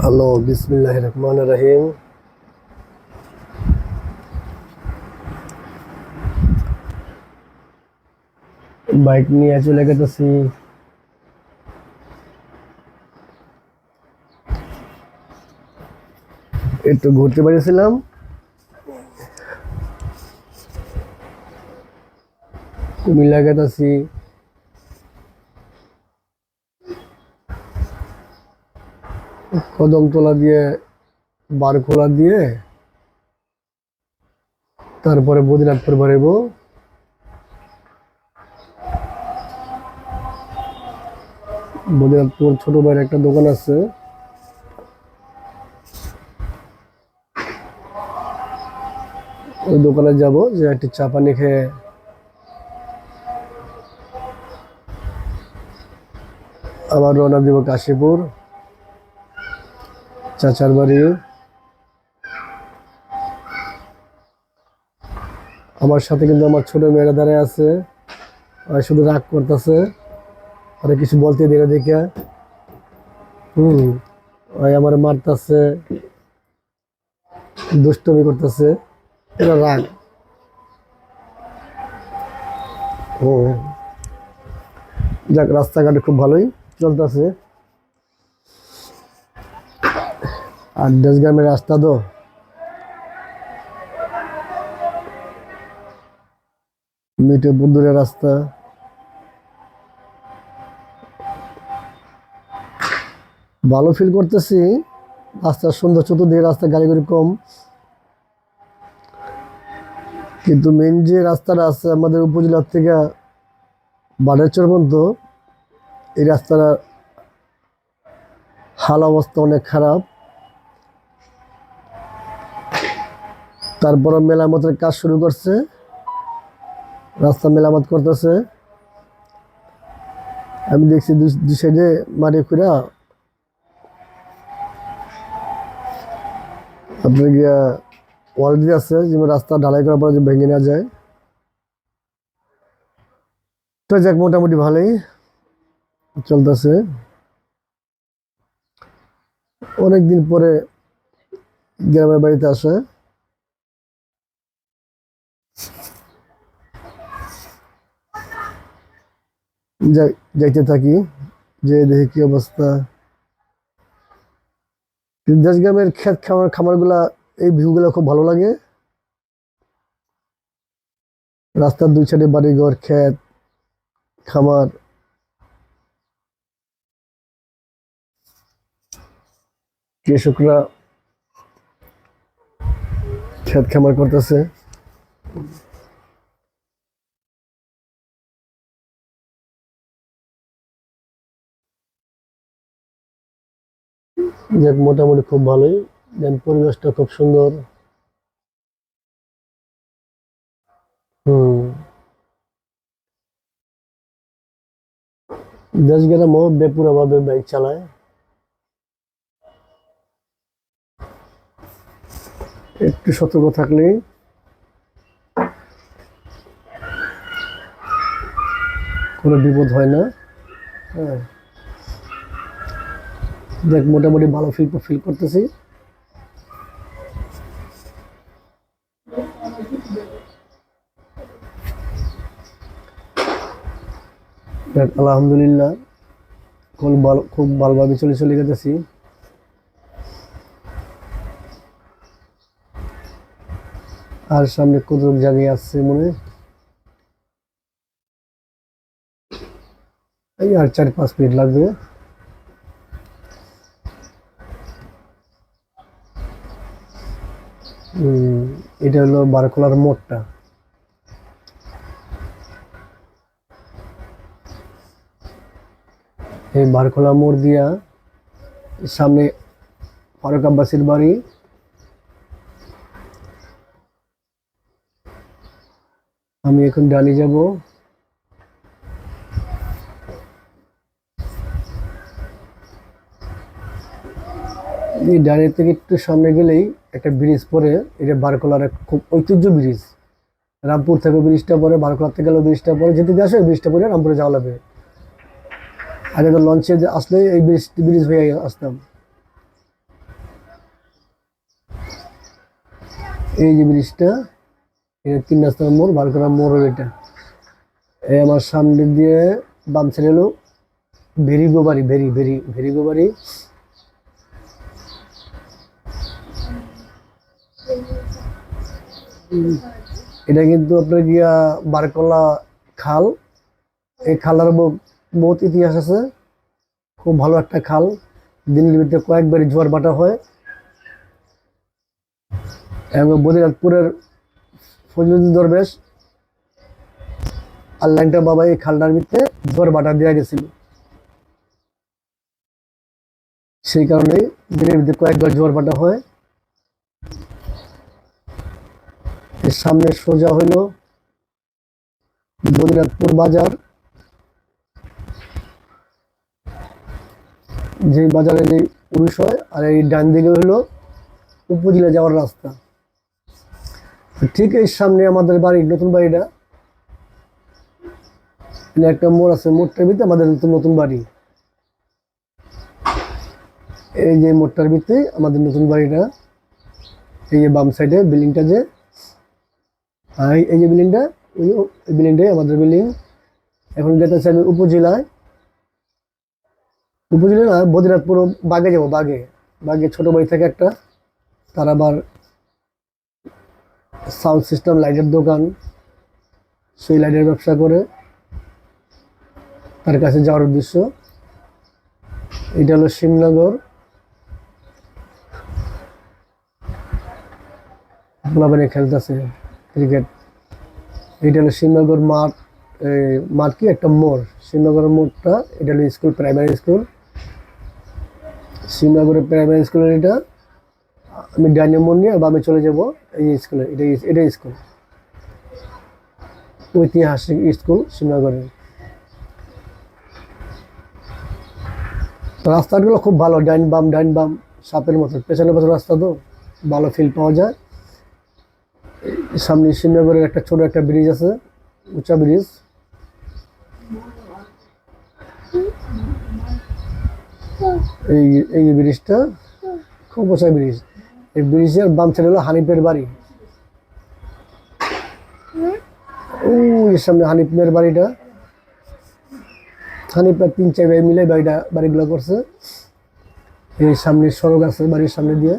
Hello, বিসমিল্লাহির রহমানির রহিম। Bike নিয়ে চলে গেতেছি। একটু ঘুরতে বেরিয়েছিলাম। কুমিল্লা গেতেছি। কদমতলা দিয়ে বারখোলা দিয়ে তারপরে বদিনাথপুর বাড়িব। বদিনাথপুর ছোট ভাইয়ের একটা দোকান আছে, ওই দোকানে যাব, যে একটি চা পানি খেয়ে আবার রওনা দিব কাশীপুর, চাচার বাড়ি। আমার সাথে কিন্তু আমার ছোট মেয়েরা দাঁড়ায় আছে, আর শুধু রাগ করতেছে, আর কিছু বলতে দিকে দেখে ওই আমার মারতেছে, দুষ্টমি করতেছে, এটা রাগ। হুম, যাক, রাস্তাঘাটে খুব ভালোই চলতেছে। আর দেশগ্রামের রাস্তা তো মিটে বুদ্দুরের রাস্তা, ভালো ফিল করতেছি। রাস্তার সুন্দর, চতুর্দিকে রাস্তা, গাড়ি গাড়ি কম, কিন্তু মেন যে রাস্তাটা আছে আমাদের উপজেলার থেকে বাড়েরচর পর্যন্ত, এই রাস্তাটা হাল অবস্থা অনেক খারাপ। তারপরে মেরামতের কাজ শুরু করছে, রাস্তা মেরামত করতেছে। আমি দেখছি দুই সাইডে মাটি খুঁড়া আপনার গিয়া ওয়াল দিয়ে আছে, যেমন রাস্তা ঢালাই করার পরে যে ভেঙে নেওয়া যায়। তো যাক, মোটামুটি ভালোই চলতেছে। অনেকদিন পরে গ্রামের বাড়িতে আসে, যাইতে থাকি, যে দেখি কি অবস্থা। দেশ গ্রামের ক্ষেত খামারগুলা, এই ভিউগুলো খুব ভালো লাগে। রাস্তার দুই সাইডে বাড়িঘর, ক্ষেত খামার, কৃষকরা ক্ষেত খামার করতেছে। যাক, মোটামুটি খুব ভালোই, দেন পরিবেশটা খুব সুন্দর। হুম, দেশ গ্রামও বেপুরা ভাবে বাইক চালায়, একটু সতর্ক থাকলেই কোনো বিপদ হয় না। হ্যাঁ, দেখ, মোটামুটি ভালো ফিল করতেছি। দেখ, আলহামদুলিল্লাহ, খুব ভালোভাবে চলে গেতেছি। আর সামনে কত জায়গায় আসছে মনে, এই আর 4-5 মিনিট লাগবে। এটা হলো বারখোলার মোড়টা। এই বারখোলা মোড় দিয়া সামনে ফারুক আব্বাসীর বাড়ি। আমি এখন ডানি যাব। এই ডানের থেকে একটু সামনে গেলেই একটা ব্রিজ পড়ে, এটা বারখোলার খুব ঐতিহ্য ব্রিজ। রামপুর থেকে ব্রিজটা পরে, বারখোলা থেকে গেলেও ব্রিজটা পরে, যেতে দিয়ে আসে ব্রিজটা পরে রামপুরে যাওয়া লাগবে। আগে তো লঞ্চে আসলে এই ব্রিজ হয়ে আসতাম। এই যে ব্রিজটা, এটা 3 রাস্তার মোড়, বারকলা মোড় এটা। এই আমার সামনে দিয়ে বাম সাইড হলো ভেরিগো বাড়ি, ভেরিগো বাড়ি। এটা কিন্তু আপনার গিয়া বারকলা খাল। এই খালার বহুত ইতিহাস আছে, খুব ভালো একটা খাল। দিনের ভিতরে কয়েকবারই জোয়ার ভাটা হয় এবং বদিরাজপুরের ফজলুদ্দিন দরবেশ আর ল্যাংটা বাবা এই খালটার ভিতরে জোয়ার ভাটা দেওয়া গেছিল। সেই কারণে দিনের ভিতরে কয়েকবার জোয়ার ভাটা হয়। এর সামনে সোজা হইল বদিরাজপুর বাজার, যে বাজারে যে পুরুষ হয়, আর এই ডান দিকে হইলো উপজেলা যাওয়ার রাস্তা। ঠিক এই সামনে আমাদের বাড়ি, নতুন বাড়িটা। একটা মোড় আছে, মোড়টার ভিতরে আমাদের নতুন নতুন বাড়ি। এই যে মোড়টার ভিতরে আমাদের নতুন বাড়িটা। এই যে বাম সাইডে বিল্ডিংটা, যে এই যে বিল্ডিংটা, ওই বিল্ডিংটাই আমাদের বিল্ডিং। এখন যেতেছি আমি উপজেলায়, উপজেলা না, বদিরাজপুর বাগে যাবো। বাগে ছোট ভাই থাকে একটা, তার আবার সাউন্ড সিস্টেম লাইটের দোকান, সেই লাইটের ব্যবসা করে। তার কাছে যাওয়ার উদ্দেশ্য। এটা হলো শিবনগর। পোলাপানে খেলতেছে ক্রিকেট। এটা হলো শিবনগর মাঠ। মাঠ কি একটা মোড়, শিবনগরের মোড়টা। এটা হলো স্কুল, প্রাইমারি স্কুল, শিবনগরের প্রাইমারি স্কুলের এটা। আমি ডাইনিং মোড় নিয়ে বামে চলে যাব এই স্কুলে। এটা স্কুল, ঐতিহাসিক স্কুল শিবনগরের। রাস্তাগুলো খুব ভালো, ডাইন বাম সাপের মতো, পেছনে রাস্তা, তো ভালো ফিল পাওয়া যায়। সামনে শিবনগরের একটা ছোট একটা ব্রিজ আছে, উঁচা ব্রিজ। এই ব্রিজটা খুব উঁচা ব্রিজ। এই ব্রিজের বাম সাইড হলো হানিফের বাড়ি। ওই সামনে হানিফের বাড়িটা। হানিফের 3-4 ভাই মিলে বাড়িগুলো করছে। এই সামনে সড়ক আছে বাড়ির সামনে দিয়ে।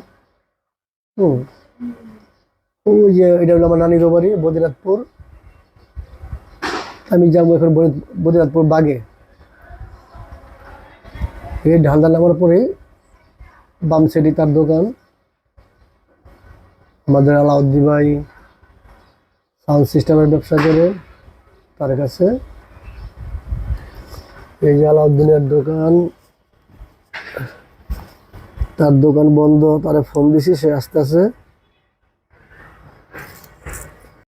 ওই যে এটা হলো আমার নানির বাড়ি, বদিরাজপুর। আমি যাবো এখন বদিরাজপুর বাগে। এই ঢালদা নামার পরে বাম সাইডে তার দোকান। আমাদের আলাউদ্দিন ভাই সাউন্ড সিস্টেমের ব্যবসা করে, তার কাছে। এই যে আলাউদ্দিনের দোকান, তার দোকান বন্ধ, তারে ফোন দিছি, সে আসতেছে।